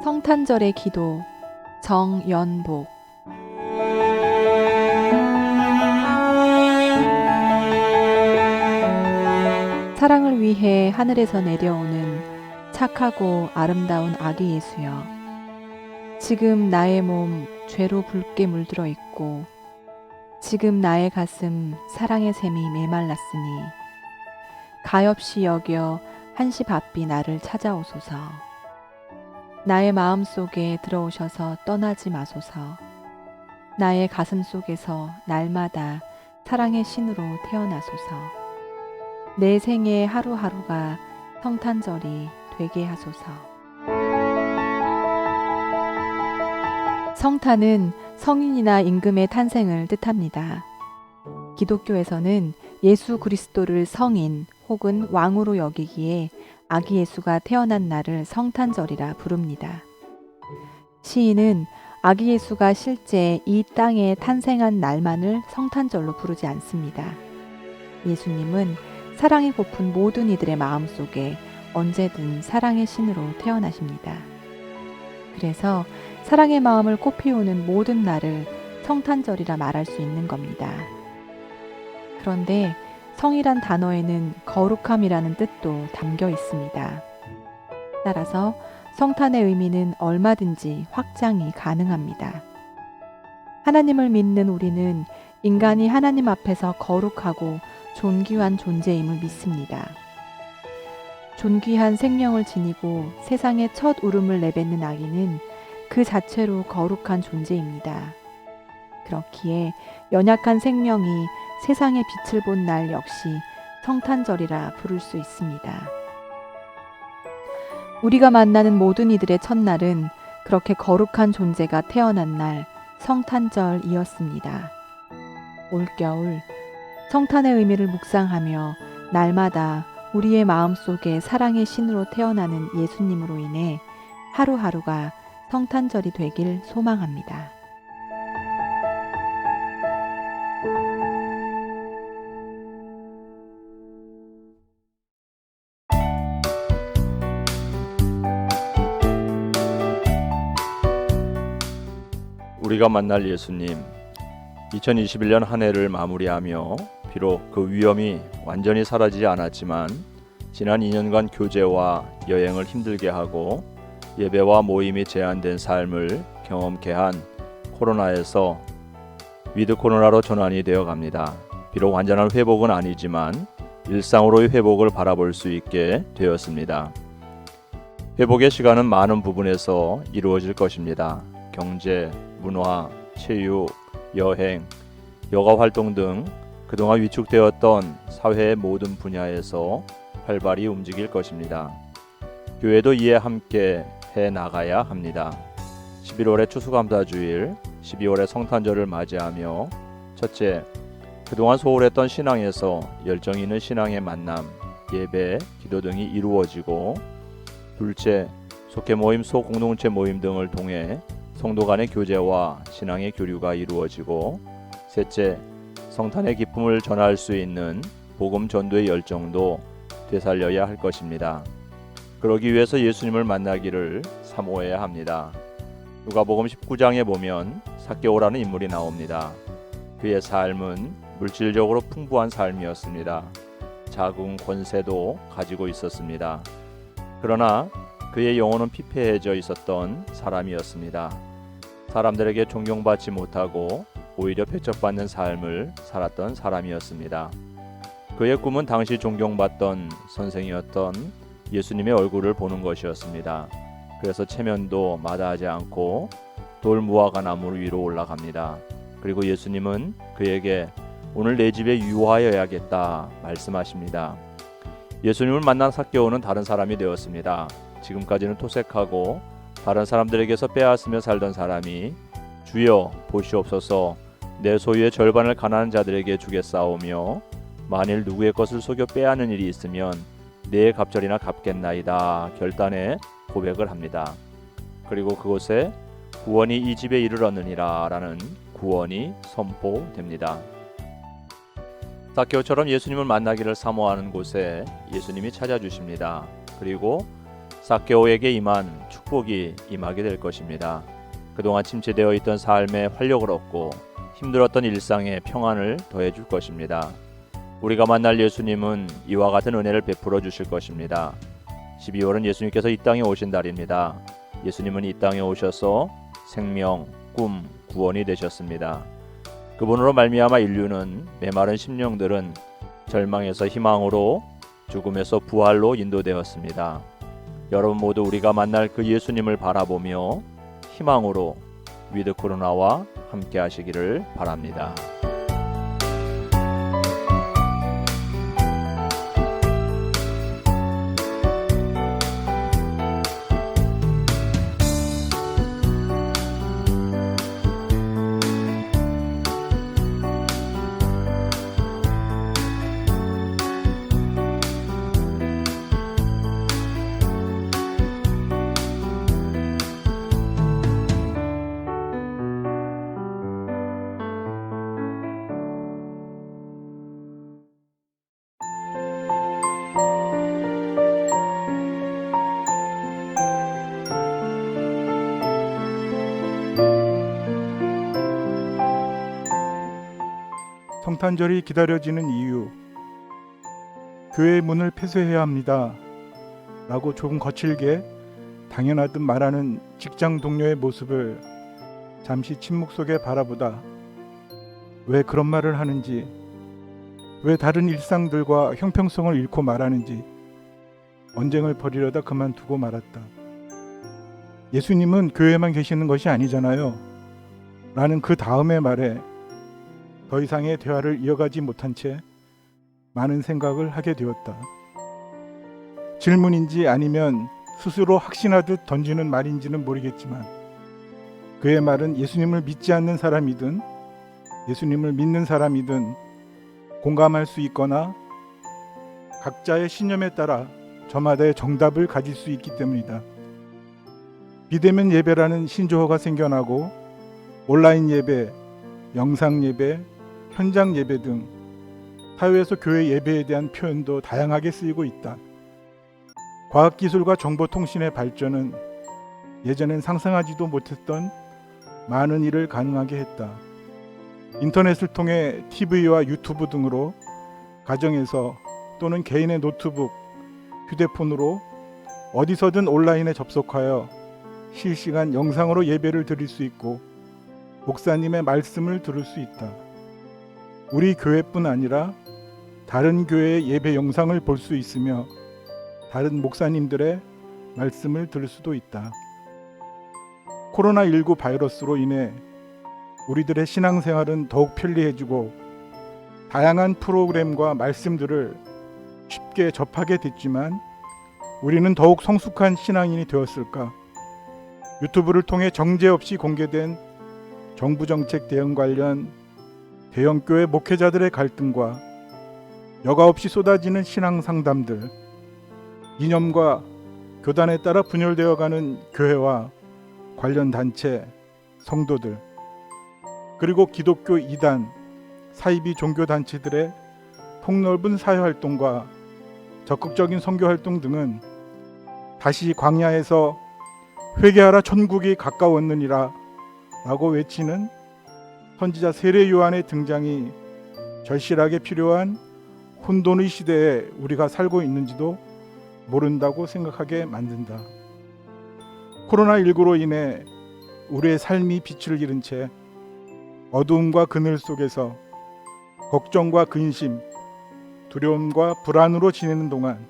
성탄절의 기도 정연복. 사랑을 위해 하늘에서 내려오는 착하고 아름다운 아기 예수여, 지금 나의 몸 죄로 붉게 물들어 있고 지금 나의 가슴 사랑의 샘이 메말랐으니 가엾이 여겨 한시 바삐 나를 찾아오소서. 나의 마음 속에 들어오셔서 떠나지 마소서. 나의 가슴 속에서 날마다 사랑의 신으로 태어나소서. 내 생의 하루하루가 성탄절이 되게 하소서. 성탄은 성인이나 임금의 탄생을 뜻합니다. 기독교에서는 예수 그리스도를 성인 혹은 왕으로 여기기에 아기 예수가 태어난 날을 성탄절이라 부릅니다. 시인은 아기 예수가 실제 이 땅에 탄생한 날만을 성탄절로 부르지 않습니다. 예수님은 사랑이 고픈 모든 이들의 마음속에 언제든 사랑의 신으로 태어나십니다. 그래서 사랑의 마음을 꽃피우는 모든 날을 성탄절이라 말할 수 있는 겁니다. 그런데 성이란 단어에는 거룩함이라는 뜻도 담겨 있습니다. 따라서 성탄의 의미는 얼마든지 확장이 가능합니다. 하나님을 믿는 우리는 인간이 하나님 앞에서 거룩하고 존귀한 존재임을 믿습니다. 존귀한 생명을 지니고 세상에 첫 울음을 내뱉는 아기는 그 자체로 거룩한 존재입니다. 그렇기에 연약한 생명이 세상의 빛을 본 날 역시 성탄절이라 부를 수 있습니다. 우리가 만나는 모든 이들의 첫날은 그렇게 거룩한 존재가 태어난 날 성탄절이었습니다. 올겨울 성탄의 의미를 묵상하며 날마다 우리의 마음속에 사랑의 신으로 태어나는 예수님으로 인해 하루하루가 성탄절이 되길 소망합니다. 우리가 만날 예수님, 2021년 한 해를 마무리하며 비록 그 위험이 완전히 사라지지 않았지만 지난 2년간 교제와 여행을 힘들게 하고 예배와 모임이 제한된 삶을 경험케 한 코로나에서 위드 코로나로 전환이 되어 갑니다. 비록 완전한 회복은 아니지만 일상으로의 회복을 바라볼 수 있게 되었습니다. 회복의 시간은 많은 부분에서 이루어질 것입니다. 경제, 문화, 체육, 여행, 여가 활동 등 그동안 위축되었던 사회의 모든 분야에서 활발히 움직일 것입니다. 교회도 이에 함께 해 나가야 합니다. 11월의 추수감사주일, 12월의 성탄절을 맞이하며 첫째, 그동안 소홀했던 신앙에서 열정 있는 신앙의 만남, 예배, 기도 등이 이루어지고 둘째, 속회 모임, 소공동체 모임 등을 통해 성도 간의 교제와 신앙의 교류가 이루어지고 셋째, 성탄의 기쁨을 전할 수 있는 복음 전도의 열정도 되살려야 할 것입니다. 그러기 위해서 예수님을 만나기를 사모해야 합니다. 누가복음 19장에 보면 삭개오라는 인물이 나옵니다. 그의 삶은 물질적으로 풍부한 삶이었습니다. 자궁 권세도 가지고 있었습니다. 그러나 그의 영혼은 피폐해져 있었던 사람이었습니다. 사람들에게 존경받지 못하고 오히려 배척받는 삶을 살았던 사람이었습니다. 그의 꿈은 당시 존경받던 선생이었던 예수님의 얼굴을 보는 것이었습니다. 그래서 체면도 마다하지 않고 돌무화과 나무 위로 올라갑니다. 그리고 예수님은 그에게 오늘 내 집에 유하여야겠다 말씀하십니다. 예수님을 만난 삭개오는 다른 사람이 되었습니다. 지금까지는 토색하고 다른 사람들에게서 빼앗으며 살던 사람이 주여 보시옵소서, 내 소유의 절반을 가난한 자들에게 주겠사오며 만일 누구의 것을 속여 빼앗는 일이 있으면 내 갑절이나 갚겠나이다 결단해 고백을 합니다. 그리고 그곳에 구원이 이 집에 이르렀느니라 라는 구원이 선포됩니다. 삭개오처럼 예수님을 만나기를 사모하는 곳에 예수님이 찾아주십니다. 그리고 삭개오에게 임한 축복 축복이 임하게 될 것입니다. 그동안 침체되어 있던 삶에 활력을 얻고 힘들었던 일상에 평안을 더해 줄 것입니다. 우리가 만날 예수님은 이와 같은 은혜를 베풀어 주실 것입니다. 12월은 예수님께서 이 땅에 오신 달입니다. 예수님은 이 땅에 오셔서 생명, 꿈, 구원이 되셨습니다. 그분으로 말미암아 인류는 메마른 심령들은 절망에서 희망으로, 죽음에서 부활로 인도되었습니다. 여러분 모두 우리가 만날 그 예수님을 바라보며 희망으로 위드 코로나와 함께 하시기를 바랍니다. 성탄절이 기다려지는 이유, 교회의 문을 폐쇄해야 합니다 라고 조금 거칠게 당연하듯 말하는 직장 동료의 모습을 잠시 침묵 속에 바라보다 왜 그런 말을 하는지, 왜 다른 일상들과 형평성을 잃고 말하는지 언쟁을 벌이려다 그만두고 말았다. 예수님은 교회에만 계시는 것이 아니잖아요 라는 그 다음의 말에 더 이상의 대화를 이어가지 못한 채 많은 생각을 하게 되었다. 질문인지 아니면 스스로 확신하듯 던지는 말인지는 모르겠지만 그의 말은 예수님을 믿지 않는 사람이든 예수님을 믿는 사람이든 공감할 수 있거나 각자의 신념에 따라 저마다의 정답을 가질 수 있기 때문이다. 비대면 예배라는 신조어가 생겨나고 온라인 예배, 영상 예배, 현장 예배 등 사회에서 교회 예배에 대한 표현도 다양하게 쓰이고 있다. 과학기술과 정보통신의 발전은 예전엔 상상하지도 못했던 많은 일을 가능하게 했다. 인터넷을 통해 TV와 유튜브 등으로 가정에서 또는 개인의 노트북, 휴대폰으로 어디서든 온라인에 접속하여 실시간 영상으로 예배를 드릴 수 있고 목사님의 말씀을 들을 수 있다. 우리 교회뿐 아니라 다른 교회의 예배 영상을 볼 수 있으며 다른 목사님들의 말씀을 들을 수도 있다. 코로나19 바이러스로 인해 우리들의 신앙생활은 더욱 편리해지고 다양한 프로그램과 말씀들을 쉽게 접하게 됐지만 우리는 더욱 성숙한 신앙인이 되었을까? 유튜브를 통해 정제 없이 공개된 정부 정책 대응 관련 대형교회 목회자들의 갈등과 여과 없이 쏟아지는 신앙 상담들, 이념과 교단에 따라 분열되어가는 교회와 관련 단체, 성도들, 그리고 기독교 이단, 사이비 종교단체들의 폭넓은 사회활동과 적극적인 선교활동 등은 다시 광야에서 회개하라 천국이 가까웠느니라 라고 외치는 선지자 세례 요한의 등장이 절실하게 필요한 혼돈의 시대에 우리가 살고 있는지도 모른다고 생각하게 만든다. 코로나19로 인해 우리의 삶이 빛을 잃은 채 어두움과 그늘 속에서 걱정과 근심, 두려움과 불안으로 지내는 동안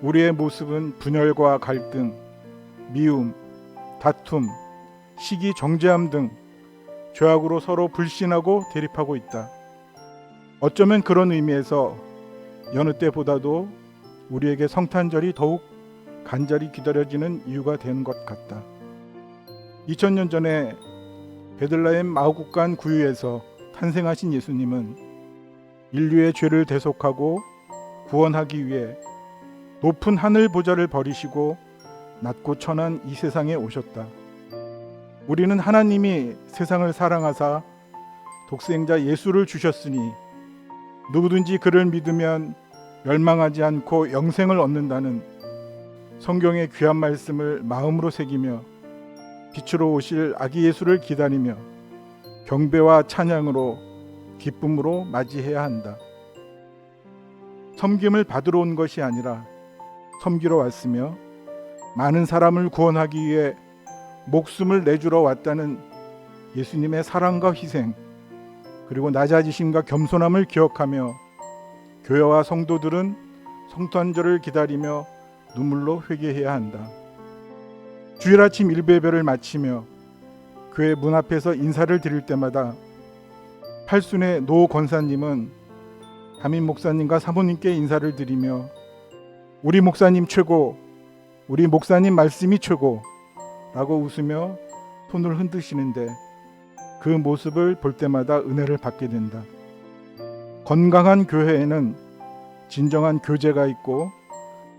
우리의 모습은 분열과 갈등, 미움, 다툼, 시기 정죄함 등 죄악으로 서로 불신하고 대립하고 있다. 어쩌면 그런 의미에서 여느 때보다도 우리에게 성탄절이 더욱 간절히 기다려지는 이유가 되는 것 같다. 2000년 전에 베들레헴 마구간 구유에서 탄생하신 예수님은 인류의 죄를 대속하고 구원하기 위해 높은 하늘 보좌를 버리시고 낮고 천한 이 세상에 오셨다. 우리는 하나님이 세상을 사랑하사 독생자 예수를 주셨으니 누구든지 그를 믿으면 멸망하지 않고 영생을 얻는다는 성경의 귀한 말씀을 마음으로 새기며 빛으로 오실 아기 예수를 기다리며 경배와 찬양으로 기쁨으로 맞이해야 한다. 섬김을 받으러 온 것이 아니라 섬기러 왔으며 많은 사람을 구원하기 위해 목숨을 내주러 왔다는 예수님의 사랑과 희생, 그리고 낮아지심과 겸손함을 기억하며 교회와 성도들은 성탄절을 기다리며 눈물로 회개해야 한다. 주일 아침 일배배를 마치며 교회 문 앞에서 인사를 드릴 때마다 팔순의 노 권사님은 담임 목사님과 사모님께 인사를 드리며 우리 목사님 최고, 우리 목사님 말씀이 최고 라고 웃으며 손을 흔드시는데 그 모습을 볼 때마다 은혜를 받게 된다. 건강한 교회에는 진정한 교제가 있고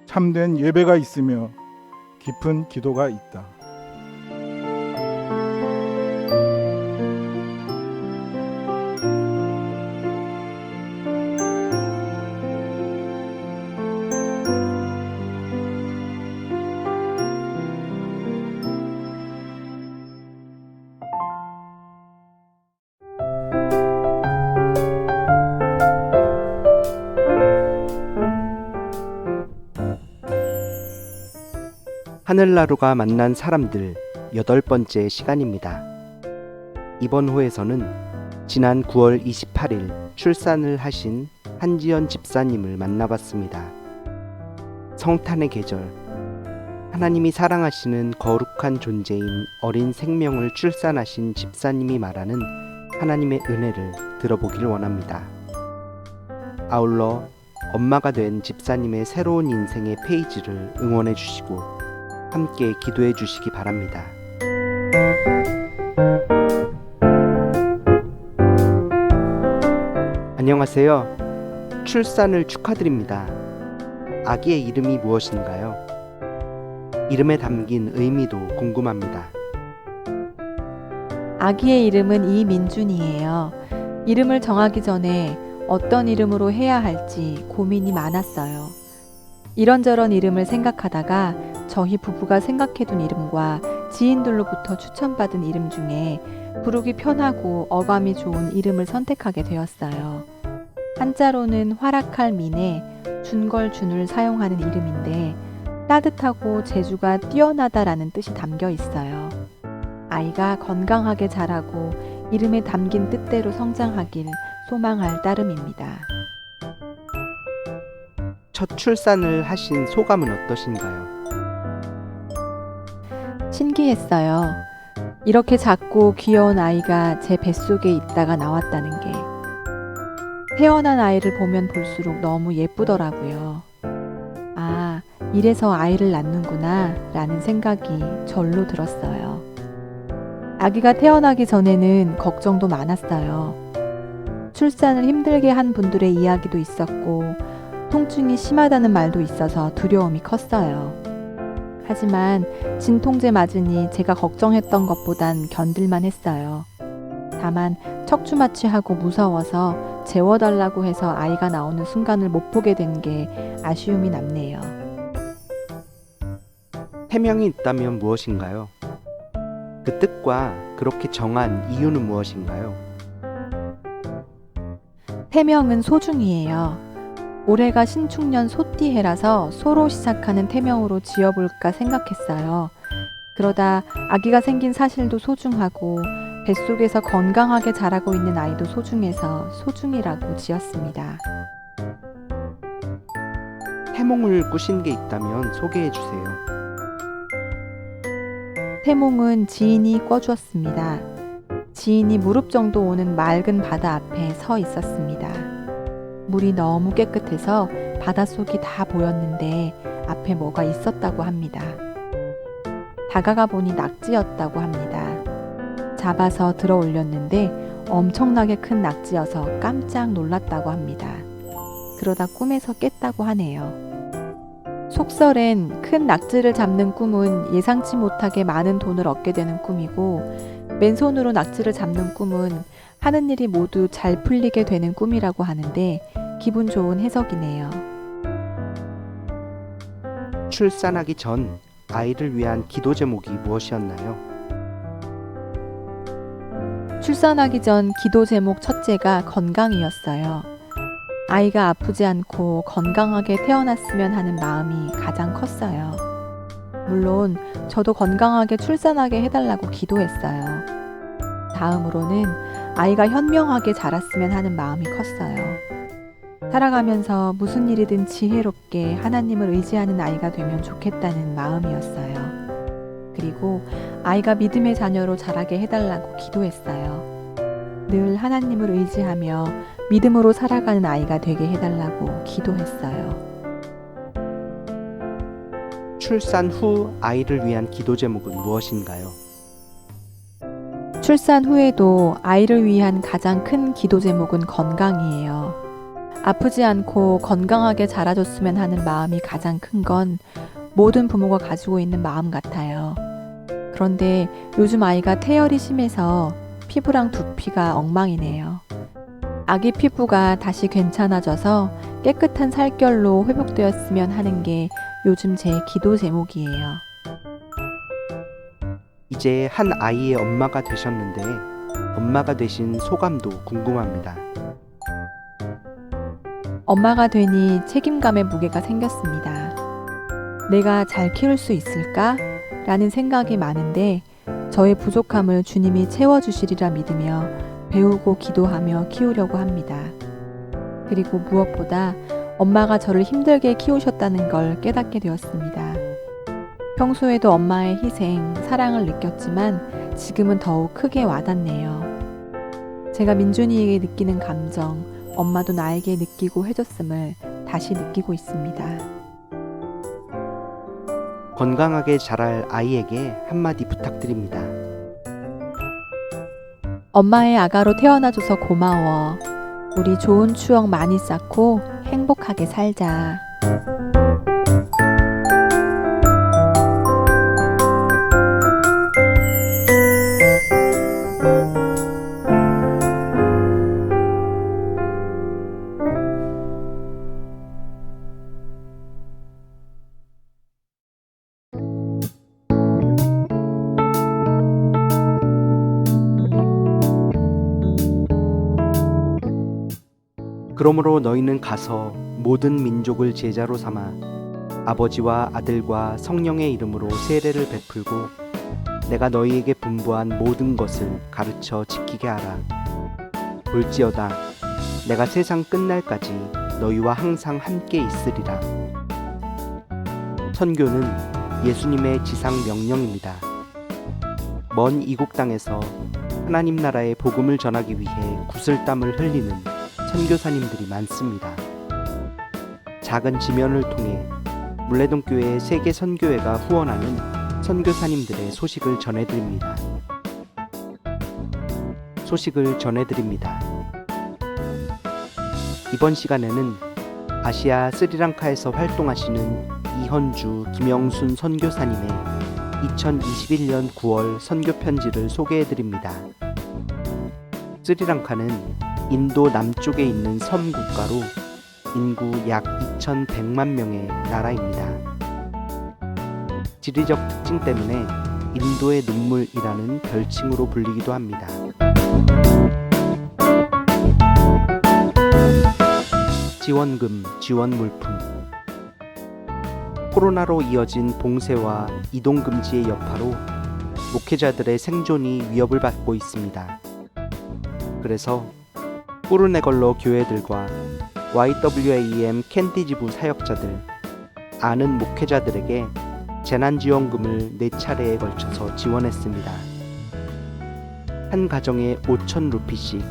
참된 예배가 있으며 깊은 기도가 있다. 하늘나루가 만난 사람들 8번째 시간입니다. 이번 호에서는 지난 9월 28일 출산을 하신 한지연 집사님을 만나봤습니다. 성탄의 계절, 하나님이 사랑하시는 거룩한 존재인 어린 생명을 출산하신 집사님이 말하는 하나님의 은혜를 들어보길 원합니다. 아울러 엄마가 된 집사님의 새로운 인생의 페이지를 응원해 주시고 함께 기도해 주시기 바랍니다. 안녕하세요. 출산을 축하드립니다. 아기의 이름이 무엇인가요? 이름에 담긴 의미도 궁금합니다. 아기의 이름은 이민준이에요. 이름을 정하기 전에 어떤 이름으로 해야 할지 고민이 많았어요. 이런저런 이름을 생각하다가 저희 부부가 생각해둔 이름과 지인들로부터 추천받은 이름 중에 부르기 편하고 어감이 좋은 이름을 선택하게 되었어요. 한자로는 활악할 민에 준걸준을 사용하는 이름인데 따뜻하고 재주가 뛰어나다라는 뜻이 담겨 있어요. 아이가 건강하게 자라고 이름에 담긴 뜻대로 성장하길 소망할 따름입니다. 첫 출산을 하신 소감은 어떠신가요? 신기했어요. 이렇게 작고 귀여운 아이가 제 뱃속에 있다가 나왔다는 게. 태어난 아이를 보면 볼수록 너무 예쁘더라고요. 아, 이래서 아이를 낳는구나 라는 생각이 절로 들었어요. 아기가 태어나기 전에는 걱정도 많았어요. 출산을 힘들게 한 분들의 이야기도 있었고 통증이 심하다는 말도 있어서 두려움이 컸어요. 하지만 진통제 맞으니 제가 걱정했던 것보단 견딜만 했어요. 다만 척추 마취하고 무서워서 재워달라고 해서 아이가 나오는 순간을 못 보게 된 게 아쉬움이 남네요. 태명이 있다면 무엇인가요? 그 뜻과 그렇게 정한 이유는 무엇인가요? 태명은 소중이에요. 올해가 신축년 소띠해라서 소로 시작하는 태명으로 지어볼까 생각했어요. 그러다 아기가 생긴 사실도 소중하고 뱃속에서 건강하게 자라고 있는 아이도 소중해서 소중이라고 지었습니다. 태몽을 꾸신 게 있다면 소개해 주세요. 태몽은 지인이 꿔주었습니다. 지인이 무릎 정도 오는 맑은 바다 앞에 서 있었습니다. 물이 너무 깨끗해서 바닷속이 다 보였는데 앞에 뭐가 있었다고 합니다. 다가가 보니 낙지였다고 합니다. 잡아서 들어 올렸는데 엄청나게 큰 낙지여서 깜짝 놀랐다고 합니다. 그러다 꿈에서 깼다고 하네요. 속설엔 큰 낙지를 잡는 꿈은 예상치 못하게 많은 돈을 얻게 되는 꿈이고 맨손으로 낙지를 잡는 꿈은 하는 일이 모두 잘 풀리게 되는 꿈이라고 하는데 기분 좋은 해석이네요. 출산하기 전 아이를 위한 기도 제목이 무엇이었나요? 출산하기 전 기도 제목 첫째가 건강이었어요. 아이가 아프지 않고 건강하게 태어났으면 하는 마음이 가장 컸어요. 물론 저도 건강하게 출산하게 해달라고 기도했어요. 다음으로는 아이가 현명하게 자랐으면 하는 마음이 컸어요. 살아가면서 무슨 일이든 지혜롭게 하나님을 의지하는 아이가 되면 좋겠다는 마음이었어요. 그리고 아이가 믿음의 자녀로 자라게 해달라고 기도했어요. 늘 하나님을 의지하며 믿음으로 살아가는 아이가 되게 해달라고 기도했어요. 출산 후 아이를 위한 기도 제목은 무엇인가요? 출산 후에도 아이를 위한 가장 큰 기도 제목은 건강이에요. 아프지 않고 건강하게 자라줬으면 하는 마음이 가장 큰 건 모든 부모가 가지고 있는 마음 같아요. 그런데 요즘 아이가 태열이 심해서 피부랑 두피가 엉망이네요. 아기 피부가 다시 괜찮아져서 깨끗한 살결로 회복되었으면 하는 게 요즘 제 기도 제목이에요. 이제 한 아이의 엄마가 되셨는데 엄마가 되신 소감도 궁금합니다. 엄마가 되니 책임감의 무게가 생겼습니다. 내가 잘 키울 수 있을까? 라는 생각이 많은데 저의 부족함을 주님이 채워주시리라 믿으며 배우고 기도하며 키우려고 합니다. 그리고 무엇보다 엄마가 저를 힘들게 키우셨다는 걸 깨닫게 되었습니다. 평소에도 엄마의 희생, 사랑을 느꼈지만 지금은 더욱 크게 와닿네요. 제가 민준이에게 느끼는 감정, 엄마도 나에게 느끼고 해줬음을 다시 느끼고 있습니다. 건강하게 자랄 아이에게 한마디 부탁드립니다. 엄마의 아가로 태어나줘서 고마워. 우리 좋은 추억 많이 쌓고 행복하게 살자. 그러므로 너희는 가서 모든 민족을 제자로 삼아 아버지와 아들과 성령의 이름으로 세례를 베풀고 내가 너희에게 분부한 모든 것을 가르쳐 지키게 하라. 볼지어다 내가 세상 끝날까지 너희와 항상 함께 있으리라. 선교는 예수님의 지상 명령입니다. 먼 이국 땅에서 하나님 나라의 복음을 전하기 위해 구슬땀을 흘리는 선교사님들이 많습니다. 작은 지면을 통해 물레동교회 세계 선교회가 후원하는 선교사님들의 소식을 전해드립니다. 이번 시간에는 아시아 스리랑카에서 활동하시는 이현주, 김영순 선교사님의 2021년 9월 선교 편지를 소개해드립니다. 스리랑카는 인도 남쪽에 있는 섬 국가로 인구 약 2,100만 명의 나라입니다. 지리적 특징 때문에 인도의 눈물이라는 별칭으로 불리기도 합니다. 지원금, 지원 물품. 코로나로 이어진 봉쇄와 이동 금지의 여파로 목회자들의 생존이 위협을 받고 있습니다. 그래서 꾸르네걸러 교회들과 YWAM 캔디지부 사역자들, 아는 목회자들에게 재난지원금을 4차례에 걸쳐서 지원했습니다. 한 가정에 5,000 루피씩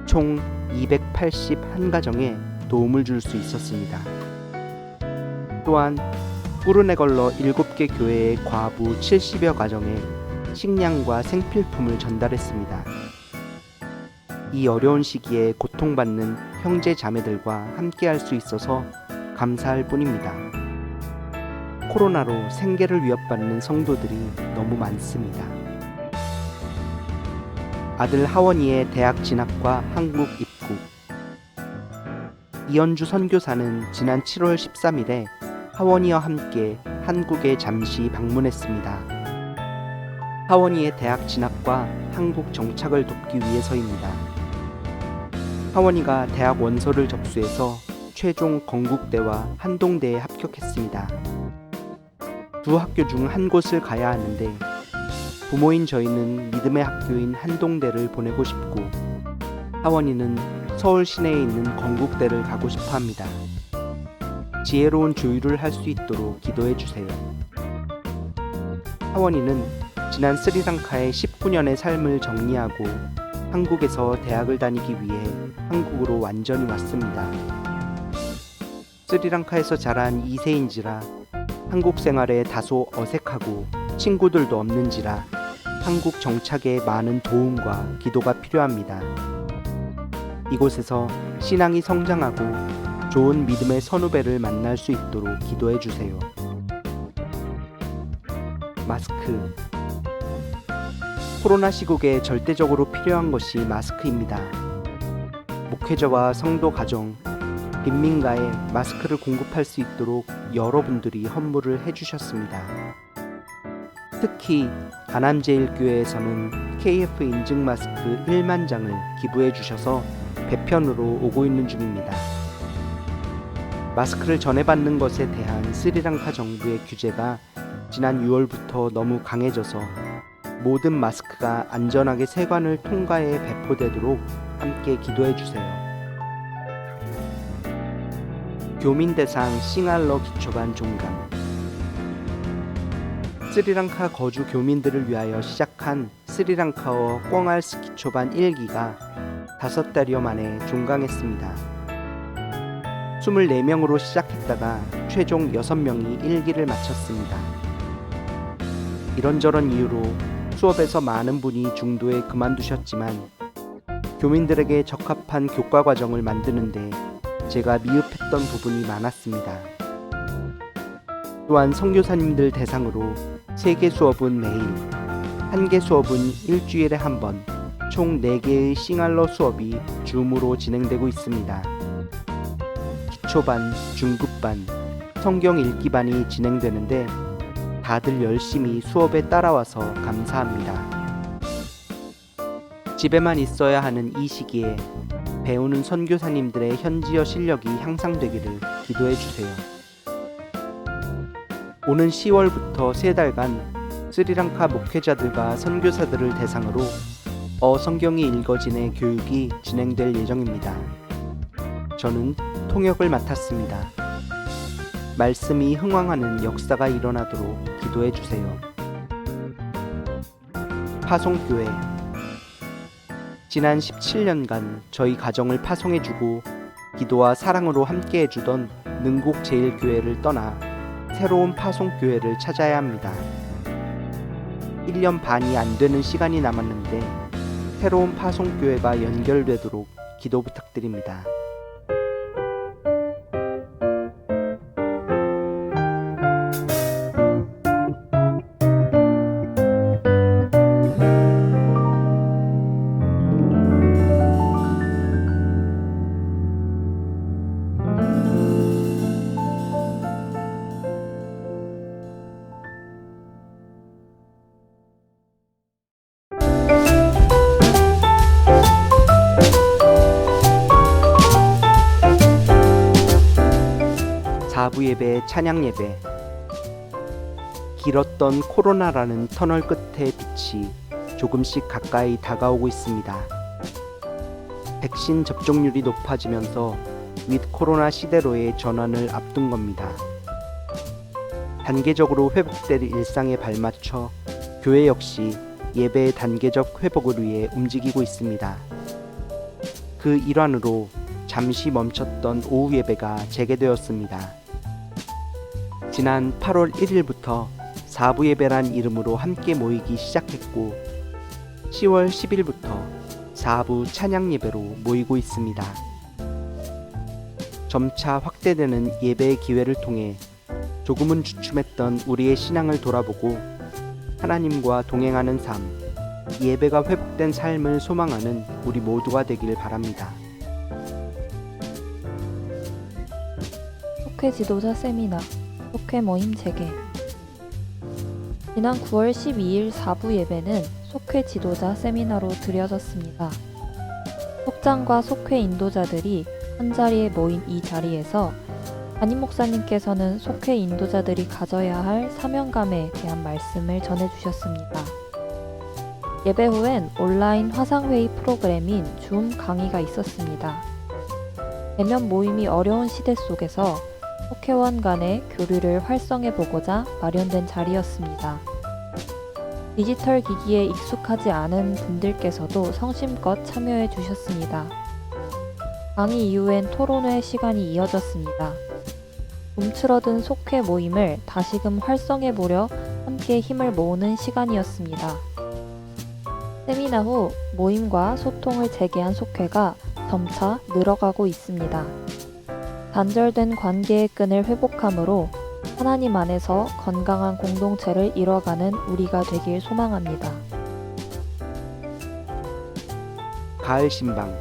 총 281가정에 도움을 줄 수 있었습니다. 또한 꾸르네걸러 7개 교회의 과부 70여 가정에 식량과 생필품을 전달했습니다. 이 어려운 시기에 고통받는 형제 자매들과 함께할 수 있어서 감사할 뿐입니다. 코로나로 생계를 위협받는 성도들이 너무 많습니다. 아들 하원이의 대학 진학과 한국 입국. 이현주 선교사는 지난 7월 13일에 하원이와 함께 한국에 잠시 방문했습니다. 하원이의 대학 진학과 한국 정착을 돕기 위해서입니다. 하원이가 대학 원서를 접수해서 최종 건국대와 한동대에 합격했습니다. 두 학교 중 한 곳을 가야 하는데 부모인 저희는 믿음의 학교인 한동대를 보내고 싶고 하원이는 서울 시내에 있는 건국대를 가고 싶어 합니다. 지혜로운 조율을 할 수 있도록 기도해 주세요. 하원이는 지난 스리랑카의 19년의 삶을 정리하고 한국에서 대학을 다니기 위해 한국으로 완전히 왔습니다. 스리랑카에서 자란 2세인지라 한국 생활에 다소 어색하고 친구들도 없는지라 한국 정착에 많은 도움과 기도가 필요합니다. 이곳에서 신앙이 성장하고 좋은 믿음의 선후배를 만날 수 있도록 기도해 주세요. 마스크. 코로나 시국에 절대적으로 필요한 것이 마스크입니다. 목회자와 성도 가정, 빈민가에 마스크를 공급할 수 있도록 여러분들이 헌물을 해주셨습니다. 특히 안암제일교회에서는 KF 인증 마스크 1만 장을 기부해 주셔서 배편으로 오고 있는 중입니다. 마스크를 전해받는 것에 대한 스리랑카 정부의 규제가 지난 6월부터 너무 강해져서 모든 마스크가 안전하게 세관을 통과해 배포되도록 함께 기도해 주세요. 교민 대상 싱알러 기초반 종강. 스리랑카 거주 교민들을 위하여 시작한 스리랑카어 꿩알스 기초반 1기가 5달여 만에 종강했습니다. 24명으로 시작했다가 최종 6명이 1기를 마쳤습니다. 이런저런 이유로 수업에서 많은 분이 중도에 그만두셨지만 교민들에게 적합한 교과 과정을 만드는데 제가 미흡했던 부분이 많았습니다. 또한 선교사님들 대상으로 3개 수업은 매일, 1개 수업은 일주일에 한 번, 총 4개의 싱알러 수업이 줌으로 진행되고 있습니다. 기초반, 중급반, 성경 읽기반이 진행되는데 다들 열심히 수업에 따라와서 감사합니다. 집에만 있어야 하는 이 시기에 배우는 선교사님들의 현지어 실력이 향상되기를 기도해 주세요. 오는 10월부터 3달간 스리랑카 목회자들과 선교사들을 대상으로 성경이 읽어진의 교육이 진행될 예정입니다. 저는 통역을 맡았습니다. 말씀이 흥왕하는 역사가 일어나도록 기도해 주세요. 파송교회. 지난 17년간 저희 가정을 파송해주고 기도와 사랑으로 함께해주던 능곡제일교회를 떠나 새로운 파송교회를 찾아야 합니다. 1년 반이 안 되는 시간이 남았는데 새로운 파송교회가 연결되도록 기도 부탁드립니다. 사부 예배, 찬양 예배. 길었던 코로나라는 터널 끝의 빛이 조금씩 가까이 다가오고 있습니다. 백신 접종률이 높아지면서 윗 코로나 시대로의 전환을 앞둔 겁니다. 단계적으로 회복될 일상에 발맞춰 교회 역시 예배의 단계적 회복을 위해 움직이고 있습니다. 그 일환으로 잠시 멈췄던 오후 예배가 재개되었습니다. 지난 8월 1일부터 사부 예배란 이름으로 함께 모이기 시작했고 10월 10일부터 사부 찬양 예배로 모이고 있습니다. 점차 확대되는 예배의 기회를 통해 조금은 주춤했던 우리의 신앙을 돌아보고 하나님과 동행하는 삶, 예배가 회복된 삶을 소망하는 우리 모두가 되길 바랍니다. 목회 지도자 세미나, 목회 모임 재개. 지난 9월 12일 4부 예배는 속회 지도자 세미나로 드려졌습니다. 속장과 속회 인도자들이 한자리에 모인 이 자리에서 담임 목사님께서는 속회 인도자들이 가져야 할 사명감에 대한 말씀을 전해주셨습니다. 예배 후엔 온라인 화상회의 프로그램인 줌 강의가 있었습니다. 대면 모임이 어려운 시대 속에서 속회원 간의 교류를 활성해보고자 마련된 자리였습니다. 디지털 기기에 익숙하지 않은 분들께서도 성심껏 참여해 주셨습니다. 강의 이후엔 토론회 시간이 이어졌습니다. 움츠러든 속회 모임을 다시금 활성해보려 함께 힘을 모으는 시간이었습니다. 세미나 후 모임과 소통을 재개한 속회가 점차 늘어가고 있습니다. 단절된 관계의 끈을 회복함으로 하나님 안에서 건강한 공동체를 이뤄가는 우리가 되길 소망합니다. 가을 신방.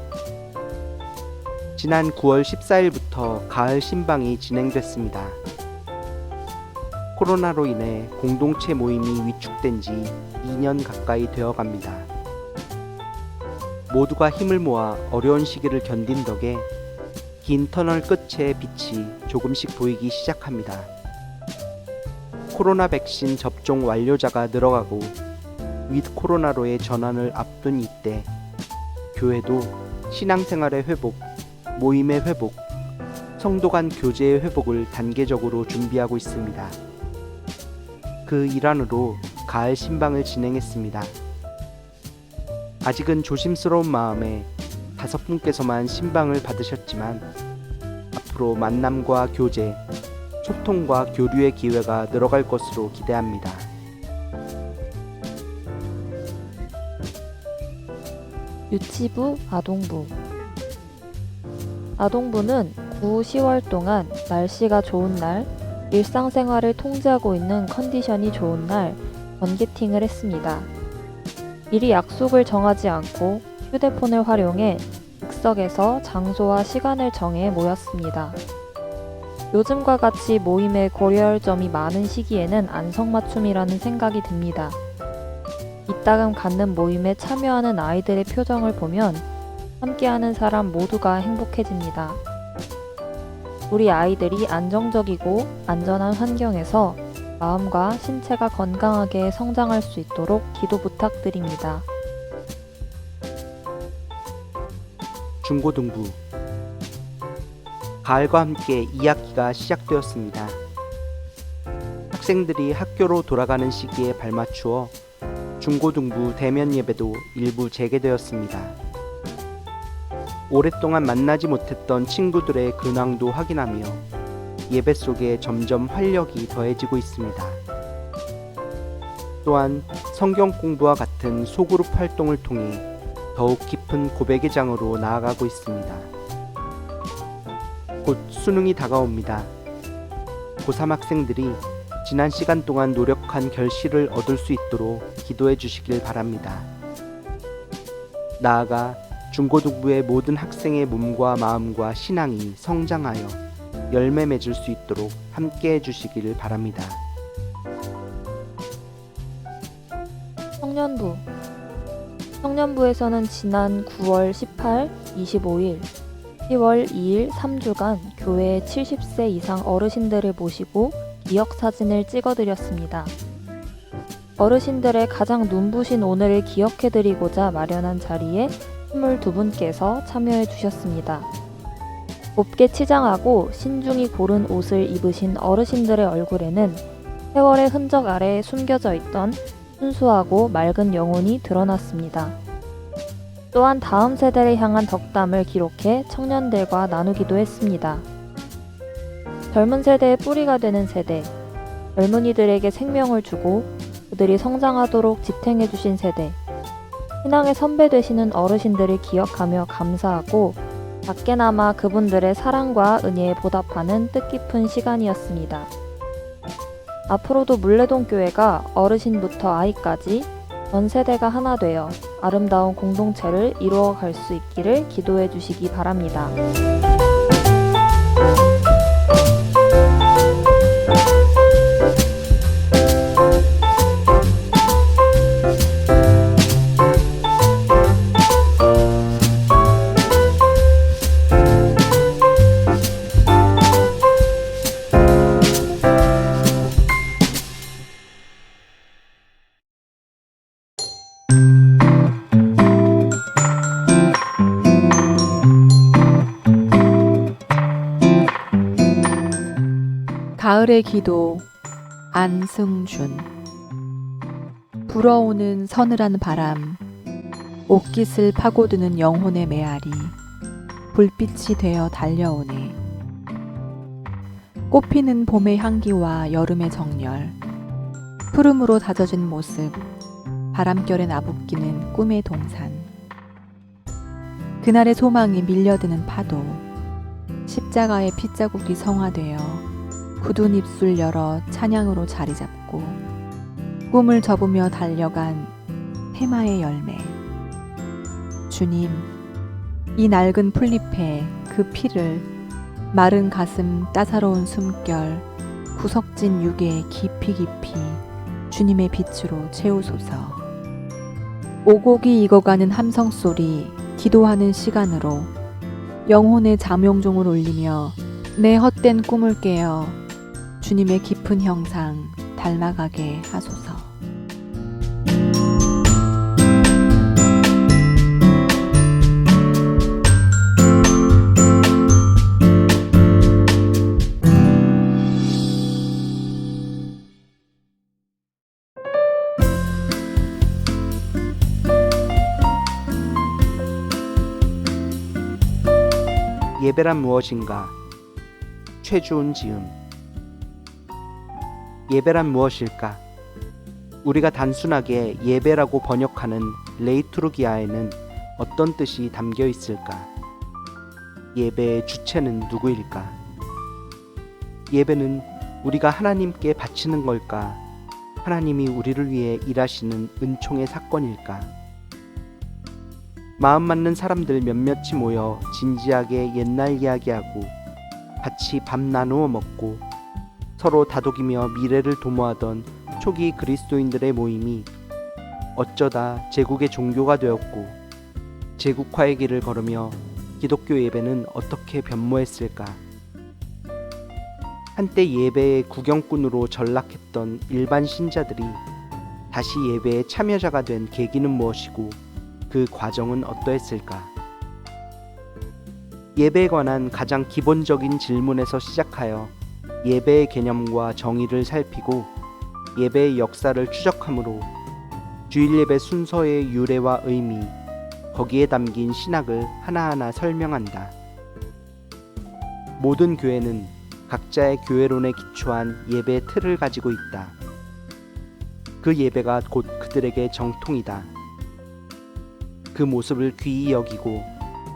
지난 9월 14일부터 가을 신방이 진행됐습니다. 코로나로 인해 공동체 모임이 위축된 지 2년 가까이 되어 갑니다. 모두가 힘을 모아 어려운 시기를 견딘 덕에 긴 터널 끝에 빛이 조금씩 보이기 시작합니다. 코로나 백신 접종 완료자가 늘어가고 윗 코로나로의 전환을 앞둔 이때 교회도 신앙생활의 회복, 모임의 회복, 성도 간 교제의 회복을 단계적으로 준비하고 있습니다. 그 일환으로 가을 신방을 진행했습니다. 아직은 조심스러운 마음에 5분께서만 신방을 받으셨지만 앞으로 만남과 교제, 소통과 교류의 기회가 늘어갈 것으로 기대합니다. 유치부, 아동부. 아동부는 9, 10월 동안 날씨가 좋은 날, 일상생활을 통제하고 있는 컨디션이 좋은 날 번개팅을 했습니다. 미리 약속을 정하지 않고 휴대폰을 활용해 즉석에서 장소와 시간을 정해 모였습니다. 요즘과 같이 모임에 고려할 점이 많은 시기에는 안성맞춤이라는 생각이 듭니다. 이따금 갖는 모임에 참여하는 아이들의 표정을 보면 함께하는 사람 모두가 행복해집니다. 우리 아이들이 안정적이고 안전한 환경에서 마음과 신체가 건강하게 성장할 수 있도록 기도 부탁드립니다. 중고등부. 가을과 함께 2학기가 시작되었습니다. 학생들이 학교로 돌아가는 시기에 발맞추어 중고등부 대면 예배도 일부 재개되었습니다. 오랫동안 만나지 못했던 친구들의 근황도 확인하며 예배 속에 점점 활력이 더해지고 있습니다. 또한 성경 공부와 같은 소그룹 활동을 통해 더욱 깊은 고백의 장으로 나아가고 있습니다. 곧 수능이 다가옵니다. 고3 학생들이 지난 시간 동안 노력한 결실을 얻을 수 있도록 기도해 주시길 바랍니다. 나아가 중고등부의 모든 학생의 몸과 마음과 신앙이 성장하여 열매 맺을 수 있도록 함께 해주시기를 바랍니다. 청년부. 청년부에서는 지난 9월 18, 25일, 10월 2일 3주간 교회의 70세 이상 어르신들을 모시고 기억사진을 찍어드렸습니다. 어르신들의 가장 눈부신 오늘을 기억해드리고자 마련한 자리에 22분께서 참여해 주셨습니다. 곱게 치장하고 신중히 고른 옷을 입으신 어르신들의 얼굴에는 세월의 흔적 아래에 숨겨져 있던 순수하고 맑은 영혼이 드러났습니다. 또한 다음 세대를 향한 덕담을 기록해 청년들과 나누기도 했습니다. 젊은 세대의 뿌리가 되는 세대, 젊은이들에게 생명을 주고 그들이 성장하도록 지탱해 주신 세대, 신앙의 선배 되시는 어르신들을 기억하며 감사하고 작게나마 그분들의 사랑과 은혜에 보답하는 뜻깊은 시간이었습니다. 앞으로도 물레동교회가 어르신부터 아이까지 전 세대가 하나 되어 아름다운 공동체를 이루어갈 수 있기를 기도해 주시기 바랍니다. 가을의 기도 안승준. 불어오는 서늘한 바람, 옷깃을 파고드는 영혼의 메아리, 불빛이 되어 달려오네. 꽃피는 봄의 향기와 여름의 정열, 푸름으로 다져진 모습, 바람결에 나부끼는 꿈의 동산. 그날의 소망이 밀려드는 파도, 십자가의 핏자국이 성화되어 굳은 입술 열어 찬양으로 자리 잡고 꿈을 접으며 달려간 테마의 열매. 주님, 이 낡은 풀잎에 그 피를 마른 가슴 따사로운 숨결 구석진 육에 깊이 깊이 주님의 빛으로 채우소서. 오곡이 익어가는 함성소리, 기도하는 시간으로 영혼의 잠용종을 울리며 내 헛된 꿈을 깨어 주님의 깊은 형상 닮아가게 하소서. 예배란 무엇인가? 최주은 지음. 예배란 무엇일까? 우리가 단순하게 예배라고 번역하는 레이투르기아에는 어떤 뜻이 담겨 있을까? 예배의 주체는 누구일까? 예배는 우리가 하나님께 바치는 걸까? 하나님이 우리를 위해 일하시는 은총의 사건일까? 마음 맞는 사람들 몇몇이 모여 진지하게 옛날 이야기하고 같이 밥 나누어 먹고 서로 다독이며 미래를 도모하던 초기 그리스도인들의 모임이 어쩌다 제국의 종교가 되었고 제국화의 길을 걸으며 기독교 예배는 어떻게 변모했을까? 한때 예배의 구경꾼으로 전락했던 일반 신자들이 다시 예배의 참여자가 된 계기는 무엇이고 그 과정은 어떠했을까? 예배에 관한 가장 기본적인 질문에서 시작하여 예배의 개념과 정의를 살피고 예배의 역사를 추적함으로 주일 예배 순서의 유래와 의미, 거기에 담긴 신학을 하나하나 설명한다. 모든 교회는 각자의 교회론에 기초한 예배의 틀을 가지고 있다. 그 예배가 곧 그들에게 정통이다. 그 모습을 귀히 여기고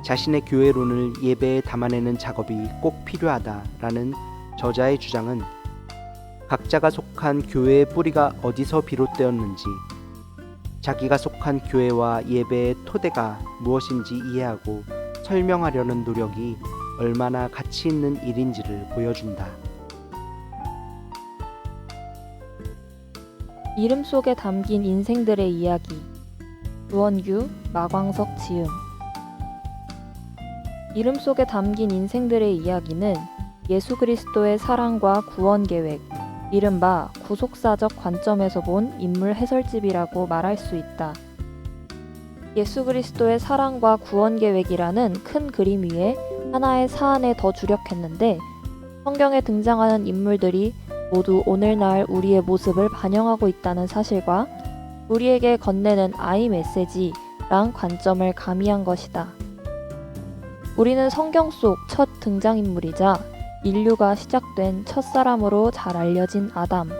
자신의 교회론을 예배에 담아내는 작업이 꼭 필요하다라는 저자의 주장은 각자가 속한 교회의 뿌리가 어디서 비롯되었는지, 자기가 속한 교회와 예배의 토대가 무엇인지 이해하고 설명하려는 노력이 얼마나 가치 있는 일인지를 보여준다. 이름 속에 담긴 인생들의 이야기. 유원규, 마광석 지음. 이름 속에 담긴 인생들의 이야기는 예수 그리스도의 사랑과 구원 계획, 이른바 구속사적 관점에서 본 인물 해설집이라고 말할 수 있다. 예수 그리스도의 사랑과 구원 계획이라는 큰 그림 위에 하나의 사안에 더 주력했는데, 성경에 등장하는 인물들이 모두 오늘날 우리의 모습을 반영하고 있다는 사실과 우리에게 건네는 아이 메시지란 관점을 가미한 것이다. 우리는 성경 속 첫 등장인물이자 인류가 시작된 첫사람으로 잘 알려진 아담,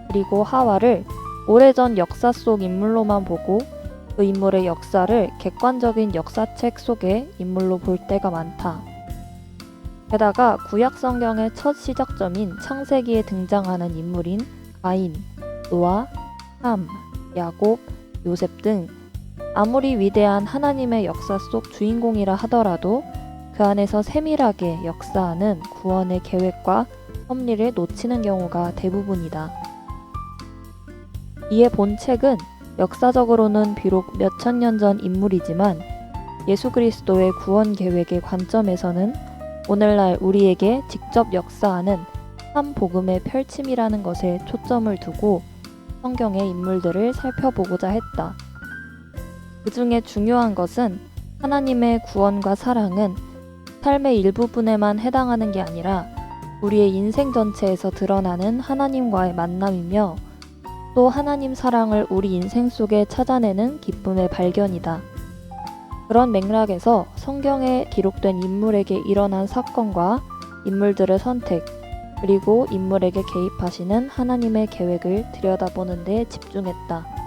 그리고 하와를 오래전 역사 속 인물로만 보고 그 인물의 역사를 객관적인 역사책 속의 인물로 볼 때가 많다. 게다가 구약 성경의 첫 시작점인 창세기에 등장하는 인물인 가인, 노아, 함, 야곱, 요셉 등 아무리 위대한 하나님의 역사 속 주인공이라 하더라도 그 안에서 세밀하게 역사하는 구원의 계획과 섭리를 놓치는 경우가 대부분이다. 이에 본 책은 역사적으로는 비록 몇천 년 전 인물이지만 예수 그리스도의 구원 계획의 관점에서는 오늘날 우리에게 직접 역사하는 한 복음의 펼침이라는 것에 초점을 두고 성경의 인물들을 살펴보고자 했다. 그 중에 중요한 것은 하나님의 구원과 사랑은 삶의 일부분에만 해당하는 게 아니라 우리의 인생 전체에서 드러나는 하나님과의 만남이며 또 하나님 사랑을 우리 인생 속에 찾아내는 기쁨의 발견이다. 그런 맥락에서 성경에 기록된 인물에게 일어난 사건과 인물들의 선택, 그리고 인물에게 개입하시는 하나님의 계획을 들여다보는 데 집중했다.